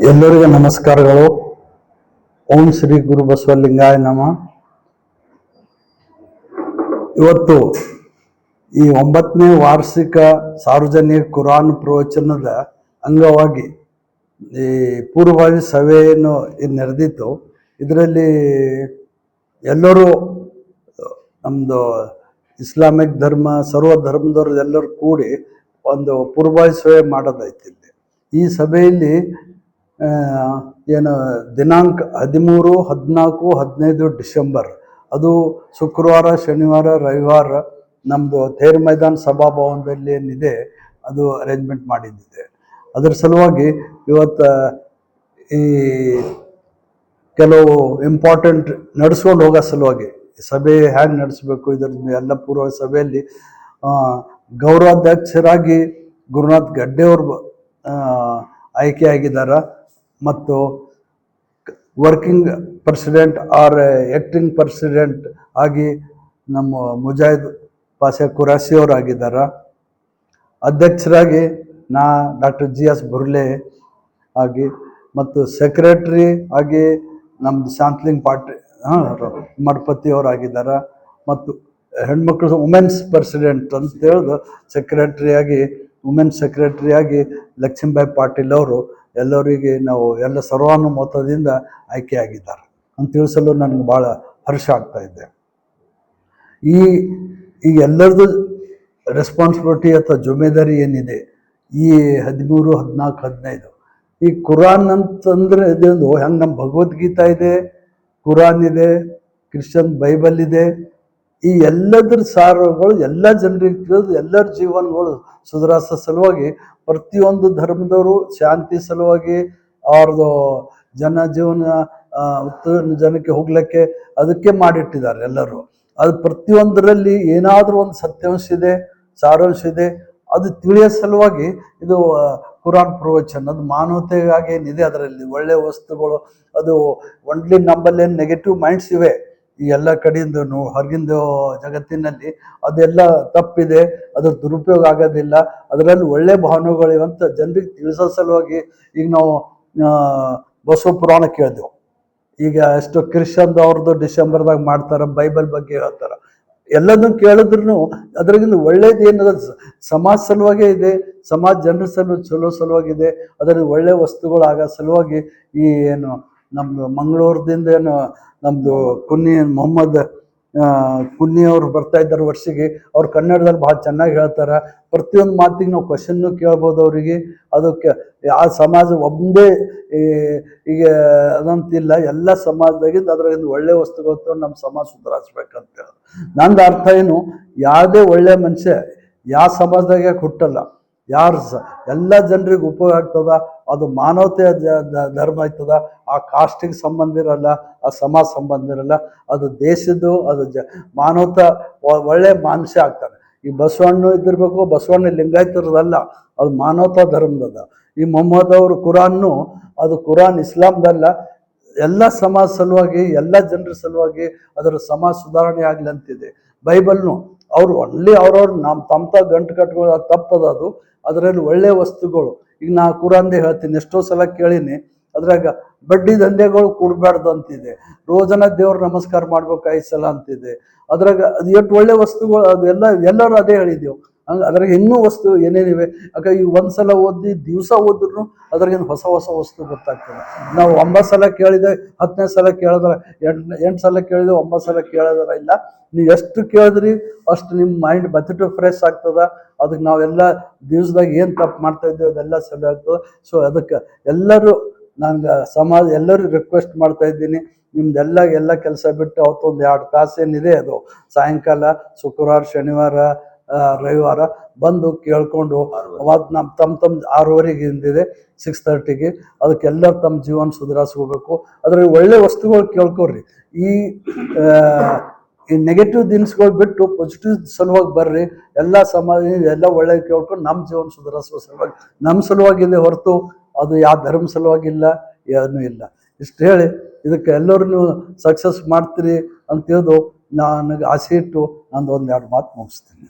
ಎಲ್ಲರಿಗೂ ನಮಸ್ಕಾರಗಳು. ಓಂ ಶ್ರೀ ಗುರು ಬಸವಲಿಂಗಾಯ ನಮಃ. ಇವತ್ತು ಈ 9ನೇ ವಾರ್ಷಿಕ ಸಾರ್ವಜನಿಕ ಕುರಾನ್ ಪ್ರವಚನದ ಅಂಗವಾಗಿ ಈ ಪೂರ್ವಭಾವಿ ಸಭೆಯನ್ನು ನೆರೆದಿತ್ತು. ಇದರಲ್ಲಿ ಎಲ್ಲರೂ ನಮ್ಮದು ಇಸ್ಲಾಮಿಕ್ ಧರ್ಮ ಸರ್ವ ಧರ್ಮದವ್ರು ಎಲ್ಲರೂ ಕೂಡಿ ಒಂದು ಪೂರ್ವಭಾವಿ ಸಭೆ ಮಾಡೋದೈತಿ. ಈ ಸಭೆಯಲ್ಲಿ ಏನು ದಿನಾಂಕ 13, 14, 15 ಡಿಸೆಂಬರ್, ಅದು ಶುಕ್ರವಾರ, ಶನಿವಾರ, ರವಿವಾರ ನಮ್ಮದು ತೇರ್ ಮೈದಾನ್ ಸಭಾಭವನದಲ್ಲಿ ಏನಿದೆ ಅದು ಅರೇಂಜ್ಮೆಂಟ್ ಮಾಡಿದ್ದಿದೆ. ಅದರ ಸಲುವಾಗಿ ಇವತ್ತು ಈ ಕೆಲವು ಇಂಪಾರ್ಟೆಂಟ್ ನಡೆಸ್ಕೊಂಡು ಹೋಗೋ ಸಲುವಾಗಿ ಸಭೆ ಹೇಗೆ ನಡೆಸಬೇಕು ಇದರ ಎಲ್ಲ ಪೂರ್ವ ಸಭೆಯಲ್ಲಿ ಗೌರವಾಧ್ಯಕ್ಷರಾಗಿ ಗುರುನಾಥ್ ಗಡ್ಡೆಯವರು ಆಯ್ಕೆಯಾಗಿದ್ದಾರೆ. ಮತ್ತು working president R acting president ಆಗಿ ನಮ್ಮ ಮುಜಾಹಿದ್ ಪಾಷಾ ಕುರಾಸಿ ಅವರು ಆಗಿದ್ದಾರೆ. ಅಧ್ಯಕ್ಷರಾಗಿ ನಾ ಡಾಕ್ಟರ್ GS ಬುರ್ಲೆ ಆಗಿ, ಮತ್ತು ಸೆಕ್ರೆಟ್ರಿ ಆಗಿ ನಮ್ಮದು ಶಾಂತಲಿಂಗ್ ಮಠಪತಿ ಅವರು ಆಗಿದ್ದಾರೆ. ಮತ್ತು ಹೆಣ್ಮಕ್ಳು ವುಮೆನ್ಸ್ ಪ್ರೆಸಿಡೆಂಟ್ ಅಂತ ಹೇಳಿದು ಸೆಕ್ರೆಟ್ರಿಯಾಗಿ ವುಮೆನ್ಸ್ ಸೆಕ್ರೆಟ್ರಿಯಾಗಿ ಲಕ್ಷ್ಮೀಬಾಯಿ ಪಾಟೀಲ್ ಅವರು ಎಲ್ಲರಿಗೆ ನಾವು ಎಲ್ಲ ಸರ್ವಾನುಮತದಿಂದ ಆಯ್ಕೆಯಾಗಿದ್ದಾರೆ ಅಂತ ತಿಳಿಸಲು ನನಗೆ ಭಾಳ ಹರ್ಷ ಆಗ್ತಾ ಇದೆ. ಈ ಎಲ್ಲರದ್ದು ರೆಸ್ಪಾನ್ಸಿಬಿಲಿಟಿ ಅಥವಾ ಜವಾಬ್ದಾರಿ ಏನಿದೆ ಈ 13, 14, 15 ಈ ಕುರಾನ್ ಅಂತಂದರೆ ಇದೊಂದು ಹೆಂಗೆ ನಮ್ಮ ಭಗವದ್ಗೀತಾ ಇದೆ, ಕುರಾನ್ ಇದೆ, ಕ್ರಿಶ್ಚಿಯನ್ ಬೈಬಲ್ ಇದೆ. ಈ ಎಲ್ಲದರ ಸಾರಗಳು ಎಲ್ಲ ಜನರಿಗೆ ತಿಳಿದು ಎಲ್ಲರ ಜೀವನಗಳು ಸುಧಾರಿಸೋ ಸಲುವಾಗಿ ಪ್ರತಿಯೊಂದು ಧರ್ಮದವರು ಶಾಂತಿ ಸಲುವಾಗಿ ಅವ್ರದ್ದು ಜನಜೀವನ ಜನಕ್ಕೆ ಹೋಗ್ಲಿಕ್ಕೆ ಅದಕ್ಕೆ ಮಾಡಿಟ್ಟಿದ್ದಾರೆ ಎಲ್ಲರೂ. ಅದು ಪ್ರತಿಯೊಂದರಲ್ಲಿ ಏನಾದರೂ ಒಂದು ಸತ್ಯಾಂಶ ಇದೆ, ಸಾರಾಂಶ ಇದೆ, ಅದು ತಿಳಿಯೋ ಸಲುವಾಗಿ ಇದು ಕುರಾನ್ ಪ್ರವಚನ. ಅದು ಮಾನವತೆಗಾಗಿ ಏನಿದೆ ಅದರಲ್ಲಿ ಒಳ್ಳೆಯ ವಸ್ತುಗಳು, ಅದು ಒನ್ಲಿ ನಮ್ಮಲ್ಲೇನು ನೆಗೆಟಿವ್ ಮೈಂಡ್ಸ್ ಇವೆ ಈ ಎಲ್ಲ ಕಡೆಯಿಂದ ಹೊರಗಿಂದ ಜಗತ್ತಿನಲ್ಲಿ ಅದೆಲ್ಲ ತಪ್ಪಿದೆ, ಅದ್ರ ದುರುಪಯೋಗ ಆಗೋದಿಲ್ಲ, ಅದರಲ್ಲಿ ಒಳ್ಳೆ ಭಾವನೆಗಳಿವಂತ ಜನರಿಗೆ ತಿಳಿಸೋ ಸಲುವಾಗಿ ಈಗ ನಾವು ಬಸವ ಪುರಾಣ ಕೇಳಿದೆವು. ಈಗ ಎಷ್ಟು ಕ್ರಿಶ್ಚಿಯನ್ದು ಅವ್ರದ್ದು ಡಿಸೆಂಬರ್ದಾಗ ಮಾಡ್ತಾರೆ, ಬೈಬಲ್ ಬಗ್ಗೆ ಹೇಳ್ತಾರೆ. ಎಲ್ಲದನ್ನು ಕೇಳಿದ್ರು ಅದ್ರಾಗಿಂದ ಒಳ್ಳೇದು ಏನದ ಸಮಾಜ ಸಲುವಾಗೇ ಇದೆ, ಸಮಾಜ ಜನರ ಚಲೋ ಸಲುವಾಗಿದೆ. ಅದರಲ್ಲಿ ಒಳ್ಳೆ ವಸ್ತುಗಳು ಆಗೋ ಸಲುವಾಗಿ ಈ ಏನು ನಮ್ಮದು ಮಂಗಳೂರದಿಂದ ಏನು ನಮ್ಮದು ಮೊಹಮ್ಮದ್ ಕುನ್ನಿ ಅವರು ಬರ್ತಾ ಇದ್ದಾರೆ ವರ್ಷಿಗೆ. ಅವ್ರು ಕನ್ನಡದಲ್ಲಿ ಭಾಳ ಚೆನ್ನಾಗಿ ಹೇಳ್ತಾರೆ. ಪ್ರತಿಯೊಂದು ಮಾತಿಗೆ ನಾವು ಕ್ವಶನ್ನು ಕೇಳ್ಬೋದು ಅವರಿಗೆ. ಅದಕ್ಕೆ ಆ ಸಮಾಜ ಒಂದೇ ಈಗ ಅದಂತಿಲ್ಲ, ಎಲ್ಲ ಸಮಾಜದಾಗಿಂದ ಅದ್ರಾಗಿಂದ ಒಳ್ಳೆ ವಸ್ತುಗಳು ತಗೊಂಡು ನಮ್ಮ ಸಮಾಜ ಸುಧಾರಿಸ್ಬೇಕಂತ ಹೇಳಿ ನಂದು ಅರ್ಥ ಏನು, ಯಾವುದೇ ಒಳ್ಳೆ ಮನುಷ್ಯ ಯಾವ ಸಮಾಜದಾಗೆ ಹುಟ್ಟಲ್ಲ, ಯಾರು ಎಲ್ಲ ಜನರಿಗೆ ಉಪಯೋಗ ಆಗ್ತದ, ಅದು ಮಾನವತೆಯ ಧರ್ಮ ಆಯ್ತದ. ಆ ಕಾಸ್ಟಿಗೆ ಸಂಬಂಧ ಇರಲ್ಲ, ಆ ಸಮಾಜ ಸಂಬಂಧ ಇರಲ್ಲ, ಅದು ದೇಶದ್ದು, ಅದು ಮಾನವತ ಒಳ್ಳೆ ಮನುಷ್ಯ ಆಗ್ತಾನೆ. ಈ ಬಸವಣ್ಣ ಇದ್ದಿರ್ಬೇಕು, ಬಸವಣ್ಣ ಲಿಂಗಾಯತರದಲ್ಲ, ಅದು ಮಾನವತಾ ಧರ್ಮದ. ಈ ಮೊಹಮ್ಮದ್ ಅವರು ಕುರಾನ್ನು, ಅದು ಕುರಾನ್ ಇಸ್ಲಾಂದಲ್ಲ, ಎಲ್ಲ ಸಮಾಜ ಸಲುವಾಗಿ ಎಲ್ಲ ಜನರ ಸಲುವಾಗಿ ಅದರ ಸಮಾಜ ಸುಧಾರಣೆ ಆಗಲಿ ಅಂತಿದೆ. ಬೈಬಲ್ನು ಅವರು ಒಳ್ಳೆ ಅವ್ರವ್ರು ತಮ್ಮ ಗಂಟು ಕಟ್ಗಳು ಅದು ತಪ್ಪದ, ಅದು ಅದರಲ್ಲಿ ಒಳ್ಳೆಯ ವಸ್ತುಗಳು. ಈಗ ನಾ ಕುರಾನ್ದೇ ಹೇಳ್ತೀನಿ, ಎಷ್ಟೋ ಸಲ ಕೇಳೀನಿ, ಅದ್ರಾಗ ಬಡ್ಡಿ ದಂಧೆಗಳು ಕೊಡಬಾರ್ದು ಅಂತಿದೆ, ರೋಜನ ದೇವ್ರ ನಮಸ್ಕಾರ ಮಾಡ್ಬೇಕು 5 ಸಲ ಅಂತಿದೆ. ಅದ್ರಾಗ ಅದು ಎಷ್ಟು ಒಳ್ಳೆ ವಸ್ತುಗಳು, ಅದು ಎಲ್ಲರೂ ಅದೇ ಹೇಳಿದೆವು. ಹಂಗೆ ಅದ್ರಾಗ ಇನ್ನೂ ವಸ್ತು ಏನೇನಿವೆ. ಆಗ ಈ 1 ಸಲ ಓದಿ ದಿವಸ ಓದಿದ್ರು ಅದ್ರಾಗಿಂದ ಹೊಸ ವಸ್ತು ಗೊತ್ತಾಗ್ತದೆ. ನಾವು 9 ಸಲ ಕೇಳಿದೆ, 10ನೇ ಸಲ ಕೇಳಿದ್ರೆ 8 ಸಲ ಕೇಳಿದೆ, 9 ಸಲ ಕೇಳಿದ್ರೆ ಇಲ್ಲ. ನೀವು ಎಷ್ಟು ಕೇಳಿದ್ರಿ ಅಷ್ಟು ನಿಮ್ಮ ಮೈಂಡ್ ಬಕೆಟು ಫ್ರೆಶ್ ಆಗ್ತದ. ಅದಕ್ಕೆ ನಾವೆಲ್ಲ ದಿವಸದಾಗ ಏನು ತಪ್ಪು ಮಾಡ್ತಾ ಇದ್ದೇವೆ ಅದೆಲ್ಲ ಸರಿ ಆಗ್ತದೆ. ಸೊ ಅದಕ್ಕೆ ಎಲ್ಲರೂ ನನಗೆ ಸಮಾಜ ಎಲ್ಲರೂ ರಿಕ್ವೆಸ್ಟ್ ಮಾಡ್ತಾ ಇದ್ದೀನಿ, ನಿಮ್ದೆಲ್ಲ ಕೆಲಸ ಬಿಟ್ಟು ಅವತ್ತೊಂದು 2 ತಾಸು ಏನಿದೆ ಅದು ಸಾಯಂಕಾಲ ಶುಕ್ರವಾರ, ಶನಿವಾರ, ರವಿವಾರ ಬಂದು ಕೇಳ್ಕೊಂಡು ಅವತ್ತು ನಮ್ಮ ತಮ್ಮ 6:30 ಹಿಂದಿದೆ 6:30ಗೆ ಅದಕ್ಕೆಲ್ಲರೂ ತಮ್ಮ ಜೀವನ ಸುಧಾರಿಸ್ಕೋಬೇಕು. ಅದ್ರಲ್ಲಿ ಒಳ್ಳೆ ವಸ್ತುಗಳು ಕೇಳ್ಕೊಡ್ರಿ. ಈ ನೆಗೆಟಿವ್ ದಿನಸ್ಗಳು ಬಿಟ್ಟು ಪಾಸಿಟಿವ್ ಸಲುವಾಗಿ ಬರ್ರಿ. ಎಲ್ಲ ಸಮಾಜ ಎಲ್ಲ ಒಳ್ಳೆ ಕೇಳ್ಕೊಂಡು ನಮ್ಮ ಜೀವನ ಸುಧಾರಿಸುವ ಸಲುವಾಗಿ ನಮ್ಮ ಸಲುವಾಗಿದೆ ಹೊರತು ಅದು ಯಾವ ಧರ್ಮ ಸಲುವಾಗಿಲ್ಲ, ಏನೂ ಇಲ್ಲ. ಇಷ್ಟು ಹೇಳಿ ಇದಕ್ಕೆ ಎಲ್ಲರೂ ನೀವು ಸಕ್ಸಸ್ ಮಾಡ್ತೀರಿ ಅಂತ ತಿಳಿದು ನನಗೆ ಆಸೆ ಇಟ್ಟು ನಂದು 1-2 ಮಾತು ಮುಗಿಸ್ತೀನಿ.